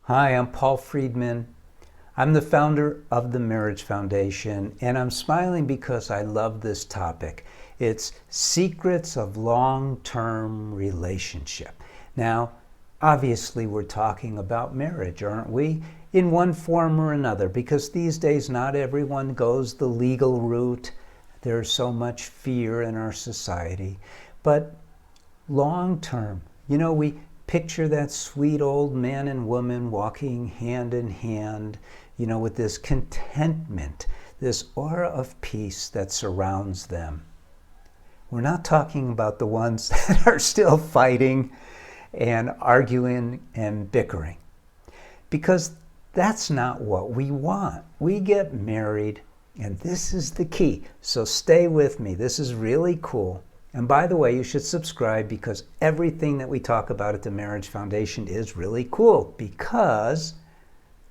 Hi, I'm Paul Friedman. I'm the founder of the Marriage Foundation, and I'm smiling because I love this topic. It's Secrets of Long-Term Relationship. Now, obviously we're talking about marriage, aren't we? In one form or another, because these days not everyone goes the legal route. There's so much fear in our society. But long-term, we picture that sweet old man and woman walking hand in hand, with this contentment, this aura of peace that surrounds them. We're not talking about the ones that are still fighting and arguing and bickering, because that's not what we want. We get married, and this is the key. So stay with me. This is really cool. And by the way, you should subscribe, because everything that we talk about at the Marriage Foundation is really cool, because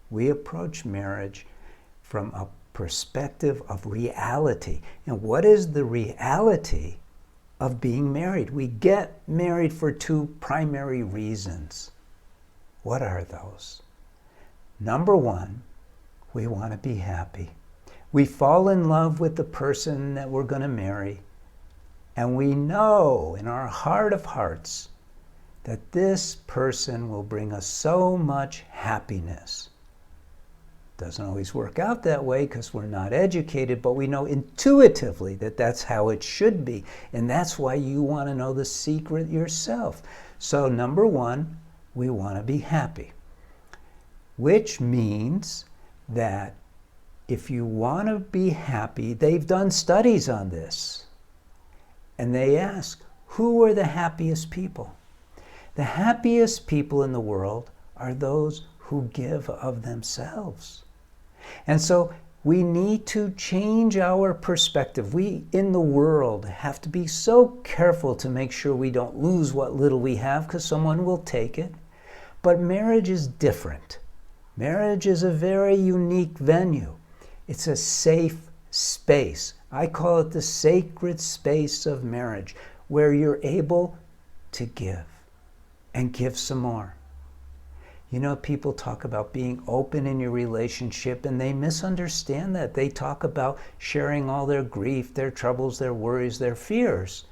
we approach marriage from a perspective of reality. And what is the reality of being married? We get married for two primary reasons. What are those? Number one, we want to be happy. We fall in love with the person that we're going to marry. And we know in our heart of hearts that this person will bring us so much happiness. Doesn't always work out that way because we're not educated, but we know intuitively that that's how it should be. And that's why you want to know the secret yourself. So number one, we want to be happy. Which means that if you want to be happy, they've done studies on this. And they ask, who are the happiest people? The happiest people in the world are those who give of themselves. And so we need to change our perspective. We in the world have to be so careful to make sure we don't lose what little we have, because someone will take it. But marriage is different. Marriage is a very unique venue. It's a safe space. I call it the sacred space of marriage, where you're able to give and give some more. People talk about being open in your relationship, and they misunderstand that. They talk about sharing all their grief, their troubles, their worries, their fears.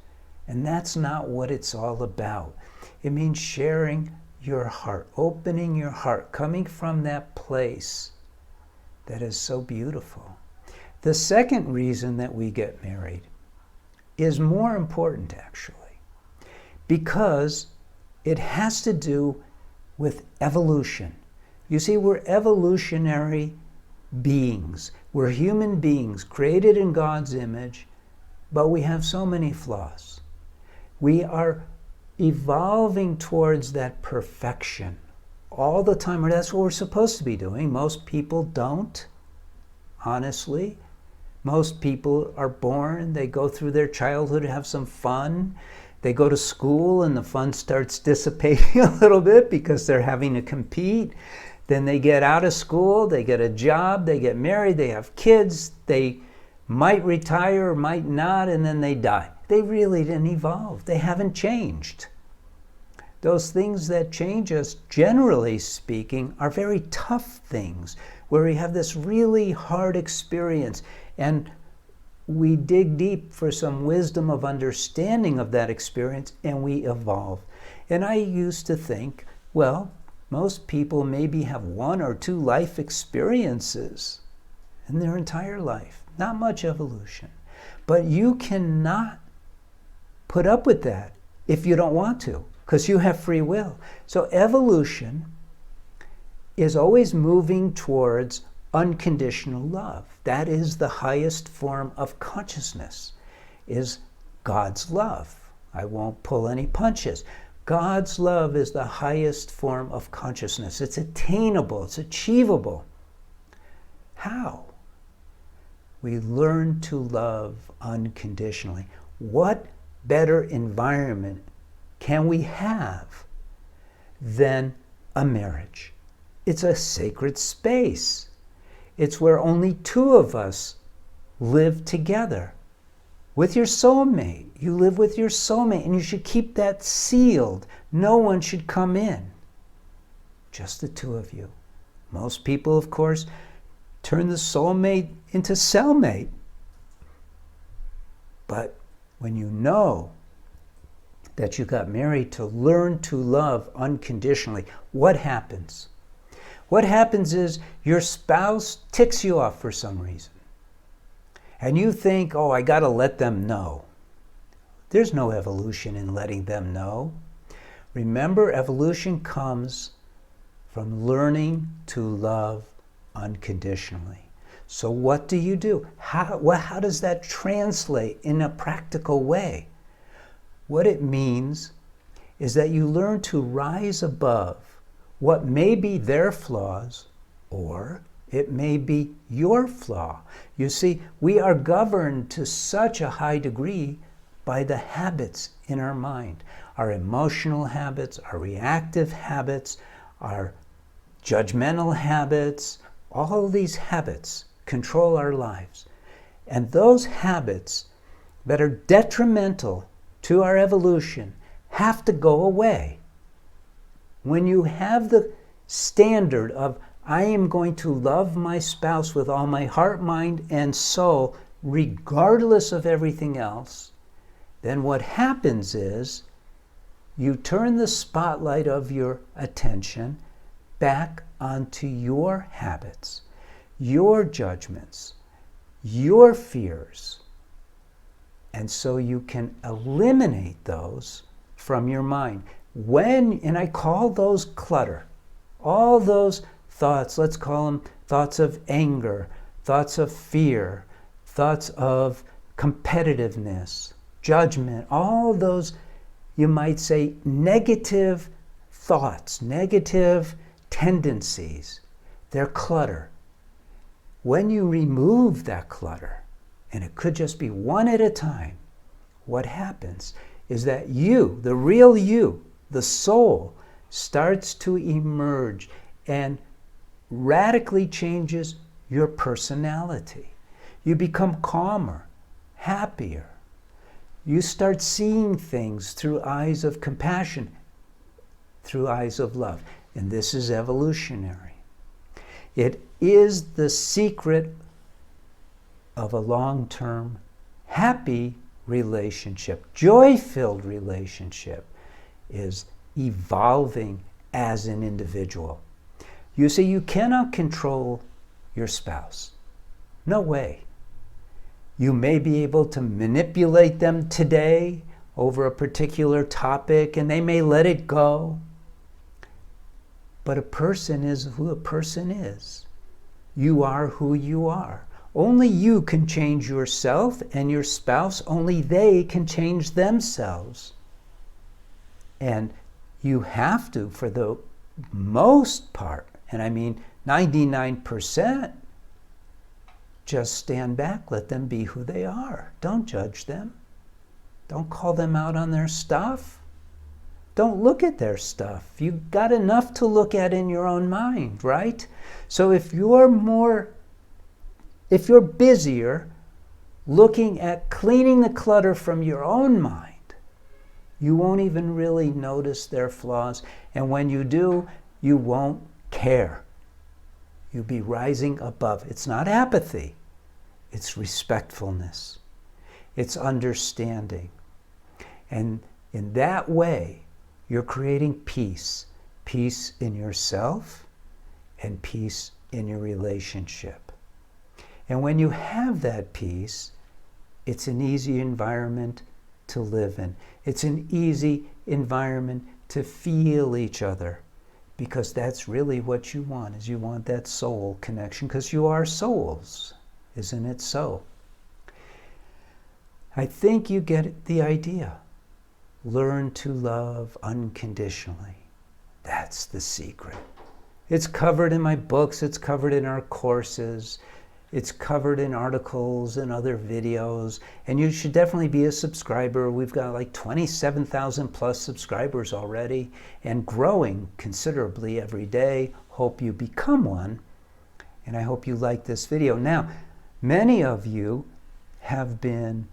And that's not what it's all about. It means sharing your heart, opening your heart, coming from that place that is so beautiful. The second reason that we get married is more important, actually, because it has to do with evolution. You see, we're evolutionary beings. We're human beings created in God's image, but we have so many flaws. We are evolving towards that perfection all the time, or that's what we're supposed to be doing. Most people don't, honestly. Most people are born, they go through their childhood, have some fun. They go to school and the fun starts dissipating a little bit because they're having to compete. Then they get out of school, they get a job, they get married, they have kids, they might retire or might not, and then they die. They really didn't evolve. They haven't changed. Those things that change us, generally speaking, are very tough things, where we have this really hard experience, and we dig deep for some wisdom of understanding of that experience, and we evolve. And I used to think, well, most people maybe have one or two life experiences in their entire life. Not much evolution. But you cannot put up with that if you don't want to, because you have free will. So evolution is always moving towards unconditional love. That is the highest form of consciousness, is God's love. I won't pull any punches. God's love is the highest form of consciousness. It's attainable, it's achievable. How? We learn to love unconditionally. What better environment can we have than a marriage? It's a sacred space. It's where only two of us live together. With your soulmate. You live with your soulmate, and you should keep that sealed. No one should come in. just the two of you. Most people, of course, turn the soulmate into cellmate. But when you know that you got married to learn to love unconditionally, what happens? What happens is your spouse ticks you off for some reason. And you think, oh, I got to let them know. There's no evolution in letting them know. Remember, evolution comes from learning to love unconditionally. So what do? How does that translate in a practical way? What it means is that you learn to rise above what may be their flaws, or it may be your flaw. You see, we are governed to such a high degree by the habits in our mind. Our emotional habits, our reactive habits, our judgmental habits, all of these habits control our lives. And those habits that are detrimental to our evolution have to go away. When you have the standard of, I am going to love my spouse with all my heart, mind, and soul, regardless of everything else, then what happens is you turn the spotlight of your attention back onto your habits, your judgments, your fears. And so you can eliminate those from your mind. And I call those clutter. All those thoughts, let's call them thoughts of anger, thoughts of fear, thoughts of competitiveness, judgment, all those, you might say, negative thoughts, negative tendencies. They're clutter. When you remove that clutter, and it could just be one at a time, what happens is that you, the real you, the soul, starts to emerge and radically changes your personality. You become calmer, happier. You start seeing things through eyes of compassion, through eyes of love. And this is evolutionary. It is the secret of a long-term, happy relationship, joy-filled relationship, is evolving as an individual. You see, you cannot control your spouse. No way. You may be able to manipulate them today over a particular topic, and they may let it go. But a person is who a person is. You are who you are. Only you can change yourself, and your spouse, only they can change themselves. And you have to, for the most part, and I mean 99%, just stand back, let them be who they are. Don't judge them. Don't call them out on their stuff. Don't look at their stuff. You've got enough to look at in your own mind, right? So if you're busier looking at cleaning the clutter from your own mind, you won't even really notice their flaws. And when you do, you won't care. You'll be rising above. It's not apathy. It's respectfulness. It's understanding. And in that way, you're creating peace. Peace in yourself and peace in your relationship. And when you have that peace, it's an easy environment to live in. It's an easy environment to feel each other, because that's really what you want, is you want that soul connection, because you are souls. Isn't it so? I think you get the idea. Learn to love unconditionally. That's the secret. It's covered in my books. It's covered in our courses. It's covered in articles and other videos. And you should definitely be a subscriber. We've got like 27,000 plus subscribers already and growing considerably every day. Hope you become one. And I hope you like this video. Now, many of you have been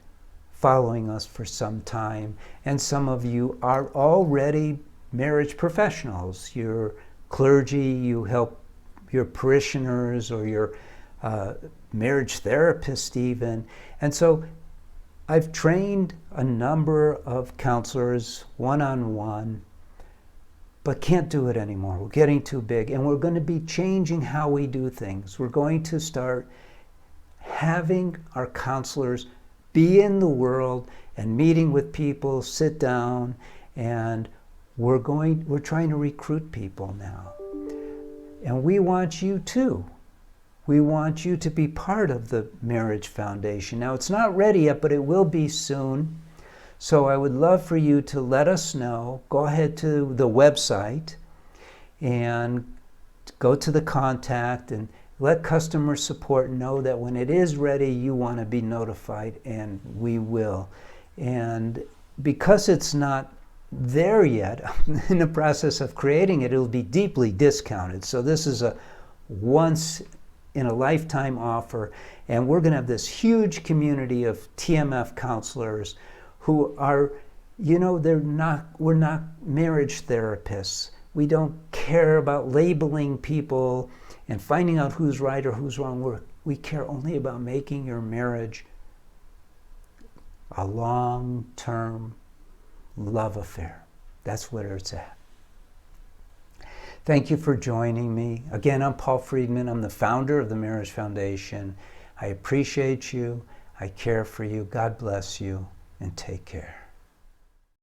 following us for some time, and some of you are already marriage professionals. You're clergy, you help your parishioners or your marriage therapist even. And so I've trained a number of counselors one-on-one, but can't do it anymore. We're getting too big, and we're going to be changing how we do things. We're going to start having our counselors be in the world and meeting with people, sit down, and we're trying to recruit people now. And we want you too. We want you to be part of the Marriage Foundation. Now, it's not ready yet, but it will be soon. So I would love for you to let us know. Go ahead to the website and go to the contact and let customer support know that when it is ready, you want to be notified, and we will. And because it's not there yet, in the process of creating it, it'll be deeply discounted. So this is a once in a lifetime offer, and we're going to have this huge community of TMF counselors who are, we're not marriage therapists. We don't care about labeling people and finding out who's right or who's wrong. We care only about making your marriage a long-term love affair. That's where it's at. Thank you for joining me. Again, I'm Paul Friedman. I'm the founder of the Marriage Foundation. I appreciate you. I care for you. God bless you, and take care.